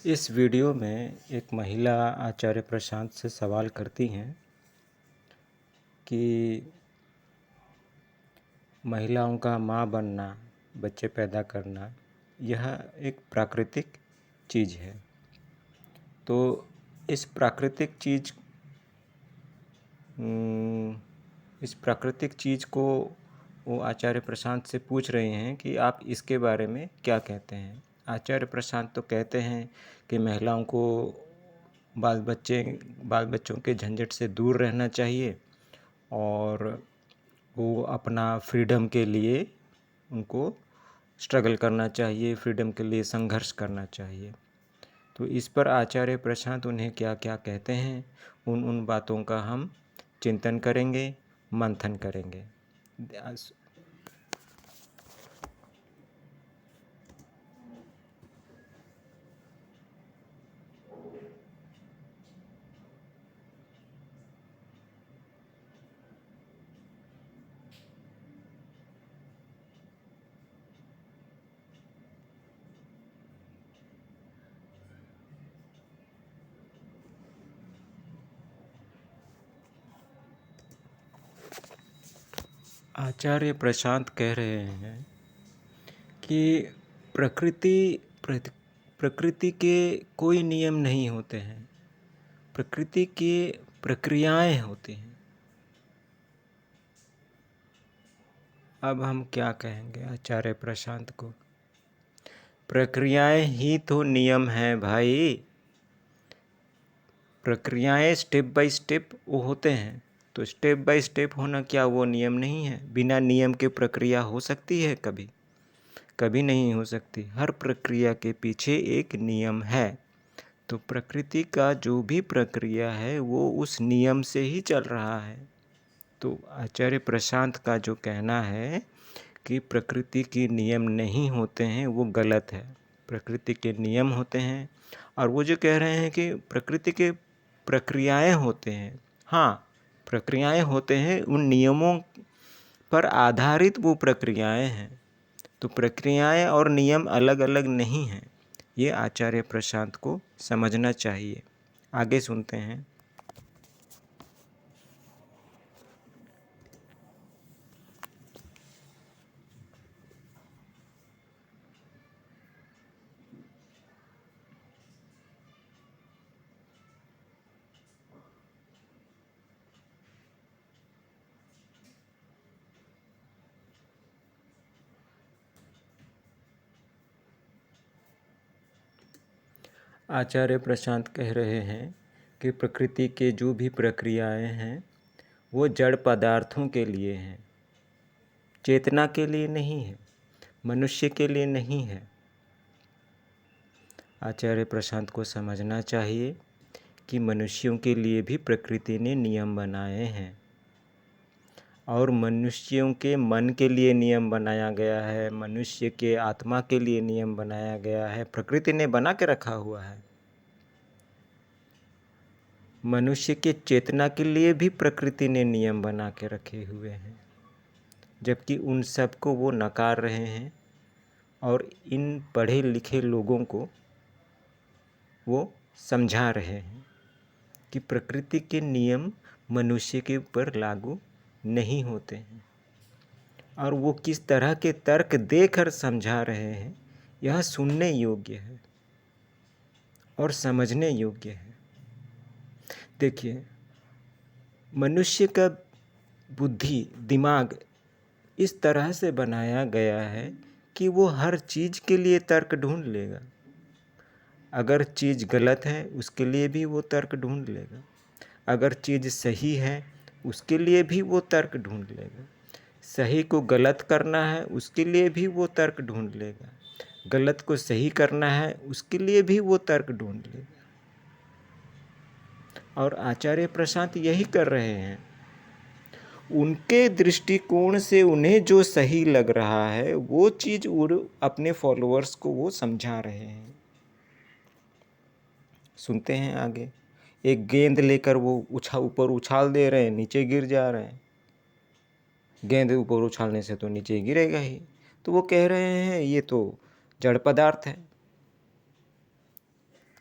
इस वीडियो में एक महिला आचार्य प्रशांत से सवाल करती हैं कि महिलाओं का माँ बनना, बच्चे पैदा करना, यह एक प्राकृतिक चीज़ है। तो इस प्राकृतिक चीज़ को वो आचार्य प्रशांत से पूछ रहे हैं कि आप इसके बारे में क्या कहते हैं। आचार्य प्रशांत तो कहते हैं कि महिलाओं को बाल बच्चों के झंझट से दूर रहना चाहिए और वो अपना फ्रीडम के लिए उनको स्ट्रगल करना चाहिए, फ्रीडम के लिए संघर्ष करना चाहिए। तो इस पर आचार्य प्रशांत उन्हें क्या क्या कहते हैं, उन बातों का हम चिंतन करेंगे, मंथन करेंगे। आचार्य प्रशांत कह रहे हैं कि प्रकृति के कोई नियम नहीं होते हैं, प्रकृति की प्रक्रियाएं होती हैं। अब हम क्या कहेंगे आचार्य प्रशांत को? प्रक्रियाएं ही तो नियम हैं भाई। प्रक्रियाएं स्टेप बाय स्टेप वो होते हैं, तो स्टेप बाय स्टेप होना क्या वो नियम नहीं है? बिना नियम के प्रक्रिया हो सकती है? कभी कभी नहीं हो सकती। हर प्रक्रिया के पीछे एक नियम है। तो प्रकृति का जो भी प्रक्रिया है वो उस नियम से ही चल रहा है। तो आचार्य प्रशांत का जो कहना है कि प्रकृति के नियम नहीं होते हैं, वो गलत है। प्रकृति के नियम होते हैं। और वो जो कह रहे हैं कि प्रकृति के प्रक्रियाएं होते हैं, हाँ, प्रक्रियाएं होते हैं, उन नियमों पर आधारित वो प्रक्रियाएं हैं। तो प्रक्रियाएं और नियम अलग अलग नहीं हैं। ये आचार्य प्रशांत को समझना चाहिए। आगे सुनते हैं। आचार्य प्रशांत कह रहे हैं कि प्रकृति के जो भी प्रक्रियाएं हैं वो जड़ पदार्थों के लिए हैं, चेतना के लिए नहीं है, मनुष्य के लिए नहीं है। आचार्य प्रशांत को समझना चाहिए कि मनुष्यों के लिए भी प्रकृति ने नियम बनाए हैं, और मनुष्यों के मन के लिए नियम बनाया गया है, मनुष्य के आत्मा के लिए नियम बनाया गया है, प्रकृति ने बना के रखा हुआ है। मनुष्य के चेतना के लिए भी प्रकृति ने नियम बना के रखे हुए हैं, जबकि उन सब को वो नकार रहे हैं और इन पढ़े लिखे लोगों को वो समझा रहे हैं कि प्रकृति के नियम मनुष्य के ऊपर लागू नहीं होते हैं। और वो किस तरह के तर्क देकर समझा रहे हैं, यह सुनने योग्य है और समझने योग्य है। देखिए, मनुष्य का बुद्धि, दिमाग इस तरह से बनाया गया है कि वो हर चीज़ के लिए तर्क ढूंढ लेगा। अगर चीज़ गलत है उसके लिए भी वो तर्क ढूंढ लेगा, अगर चीज़ सही है उसके लिए भी वो तर्क ढूंढ लेगा, सही को गलत करना है उसके लिए भी वो तर्क ढूंढ लेगा, गलत को सही करना है उसके लिए भी वो तर्क ढूंढ लेगा। और आचार्य प्रशांत यही कर रहे हैं। उनके दृष्टिकोण से उन्हें जो सही लग रहा है वो चीज़ अपने फॉलोअर्स को वो समझा रहे हैं। सुनते हैं आगे। एक गेंद लेकर वो ऊपर उछाल दे रहे हैं, नीचे गिर जा रहे हैं। गेंद ऊपर उछालने से तो नीचे गिरेगा ही। तो वो कह रहे हैं ये तो जड़ पदार्थ है।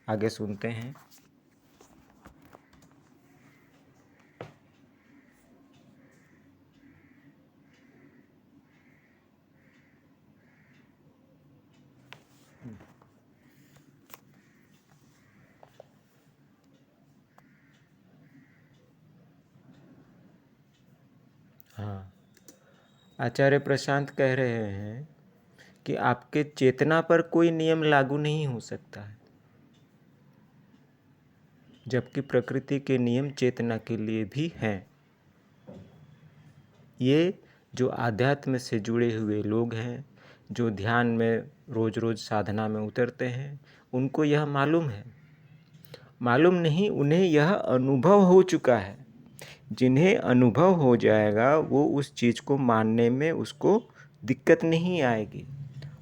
आगे सुनते हैं। हाँ, आचार्य प्रशांत कह रहे हैं कि आपके चेतना पर कोई नियम लागू नहीं हो सकता है, जबकि प्रकृति के नियम चेतना के लिए भी हैं। ये जो आध्यात्म से जुड़े हुए लोग हैं, जो ध्यान में रोज रोज साधना में उतरते हैं, उनको यह मालूम है। मालूम नहीं, उन्हें यह अनुभव हो चुका है। जिन्हें अनुभव हो जाएगा वो उस चीज़ को मानने में उसको दिक्कत नहीं आएगी,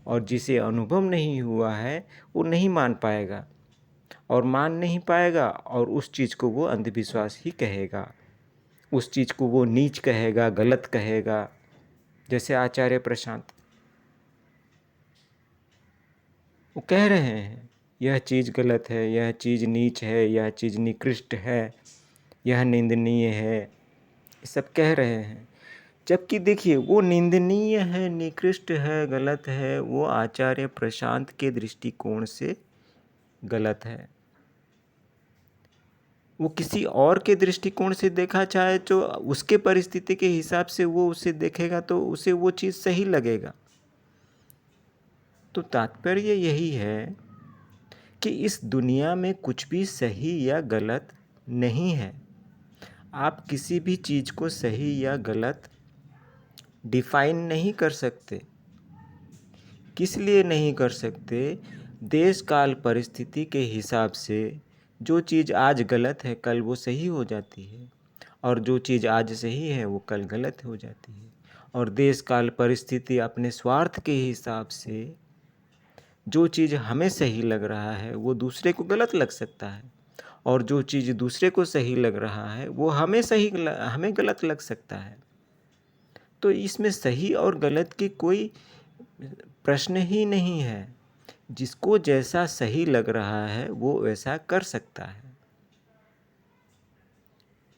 और जिसे अनुभव नहीं हुआ है वो नहीं मान पाएगा, और मान नहीं पाएगा, और उस चीज़ को वो अंधविश्वास ही कहेगा, उस चीज़ को वो नीच कहेगा, गलत कहेगा। जैसे आचार्य प्रशांत वो कह रहे हैं यह चीज़ गलत है, यह चीज़ नीच है, यह चीज़ निकृष्ट है, यह निंदनीय है, ये सब कह रहे हैं। जबकि देखिए, वो निंदनीय है, निकृष्ट है, गलत है, वो आचार्य प्रशांत के दृष्टिकोण से गलत है। वो किसी और के दृष्टिकोण से देखा चाहे तो उसके परिस्थिति के हिसाब से वो उसे देखेगा तो उसे वो चीज़ सही लगेगा। तो तात्पर्य यही है कि इस दुनिया में कुछ भी सही या गलत नहीं है। आप किसी भी चीज़ को सही या गलत डिफाइन नहीं कर सकते। किस लिए नहीं कर सकते? देश काल परिस्थिति के हिसाब से जो चीज़ आज गलत है कल वो सही हो जाती है, और जो चीज़ आज सही है वो कल गलत हो जाती है। और देश काल परिस्थिति अपने स्वार्थ के हिसाब से जो चीज़ हमें सही लग रहा है वो दूसरे को गलत लग सकता है, और जो चीज़ दूसरे को सही लग रहा है वो हमें गलत लग सकता है। तो इसमें सही और गलत की कोई प्रश्न ही नहीं है। जिसको जैसा सही लग रहा है वो वैसा कर सकता है।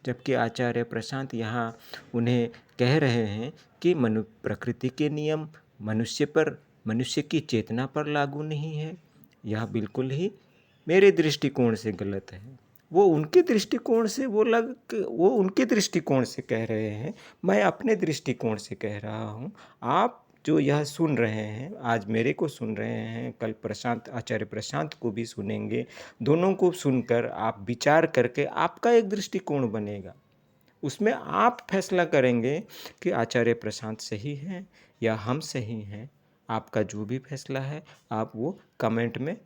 जबकि आचार्य प्रशांत यहाँ उन्हें कह रहे हैं कि प्रकृति के नियम मनुष्य पर, मनुष्य की चेतना पर लागू नहीं है। यह बिल्कुल ही मेरे दृष्टिकोण से गलत है। वो उनके दृष्टिकोण से वो उनके दृष्टिकोण से कह रहे हैं, मैं अपने दृष्टिकोण से कह रहा हूँ। आप जो यह सुन रहे हैं, आज मेरे को सुन रहे हैं, कल आचार्य प्रशांत को भी सुनेंगे। दोनों को सुनकर आप विचार करके आपका एक दृष्टिकोण बनेगा। उसमें आप फैसला करेंगे कि आचार्य प्रशांत सही हैं या हम सही हैं। आपका जो भी फैसला है आप वो कमेंट में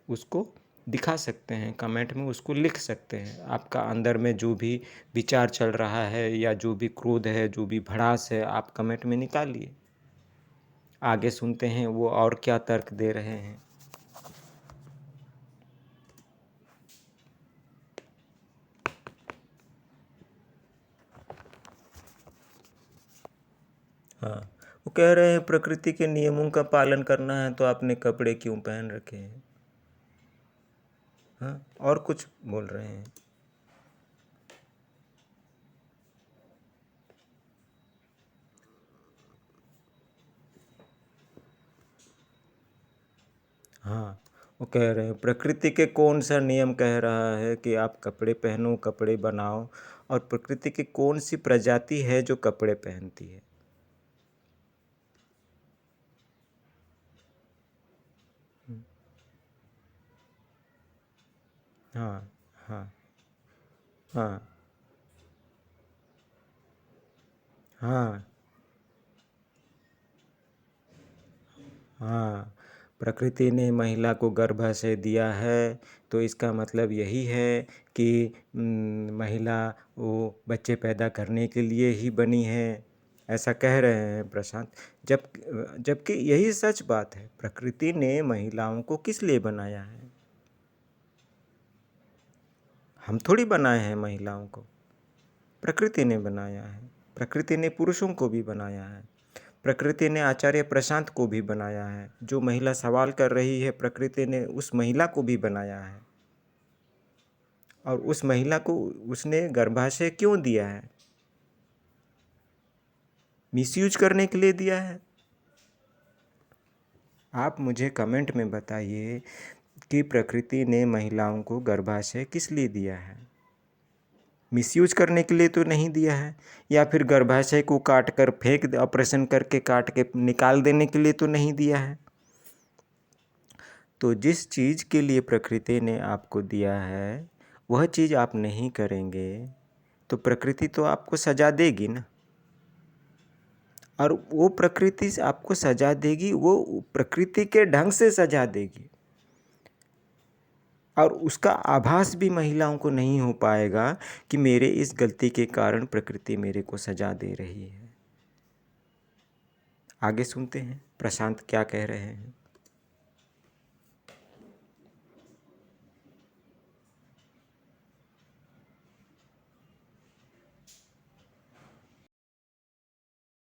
उसको दिखा सकते हैं, कमेंट में उसको लिख सकते हैं। आपका अंदर में जो भी विचार चल रहा है या जो भी क्रोध है, जो भी भड़ास है, आप कमेंट में निकालिए। आगे सुनते हैं वो और क्या तर्क दे रहे हैं। हाँ, वो कह रहे हैं प्रकृति के नियमों का पालन करना है तो आपने कपड़े क्यों पहन रखे हैं। हाँ, और कुछ बोल रहे हैं। हाँ, वो कह रहे हैं प्रकृति के कौन सा नियम कह रहा है कि आप कपड़े पहनो, कपड़े बनाओ, और प्रकृति की कौन सी प्रजाति है जो कपड़े पहनती है। हाँ, हाँ, हाँ, हाँ, हाँ। प्रकृति ने महिला को गर्भाशय दिया है तो इसका मतलब यही है कि महिला वो बच्चे पैदा करने के लिए ही बनी है, ऐसा कह रहे हैं प्रशांत। जबकि यही सच बात है। प्रकृति ने महिलाओं को किस लिए बनाया है? हम थोड़ी बनाए हैं महिलाओं को, प्रकृति ने बनाया है। प्रकृति ने पुरुषों को भी बनाया है। प्रकृति ने आचार्य प्रशांत को भी बनाया है। जो महिला सवाल कर रही है, प्रकृति ने उस महिला को भी बनाया है। और उस महिला को उसने गर्भाशय क्यों दिया है? मिसयूज करने के लिए दिया है? आप मुझे कमेंट में बताइए कि प्रकृति ने महिलाओं को गर्भाशय किस लिए दिया है? मिसयूज करने के लिए तो नहीं दिया है, या फिर गर्भाशय को काट कर फेंक, ऑपरेशन करके काट के निकाल देने के लिए तो नहीं दिया है। तो जिस चीज़ के लिए प्रकृति ने आपको दिया है वह चीज़ आप नहीं करेंगे तो प्रकृति तो आपको सजा देगी ना। और वो प्रकृति से आपको सजा देगी, वो प्रकृति के ढंग से सजा देगी। और उसका आभास भी महिलाओं को नहीं हो पाएगा कि मेरे इस गलती के कारण प्रकृति मेरे को सजा दे रही है। आगे सुनते हैं प्रशांत क्या कह रहे हैं।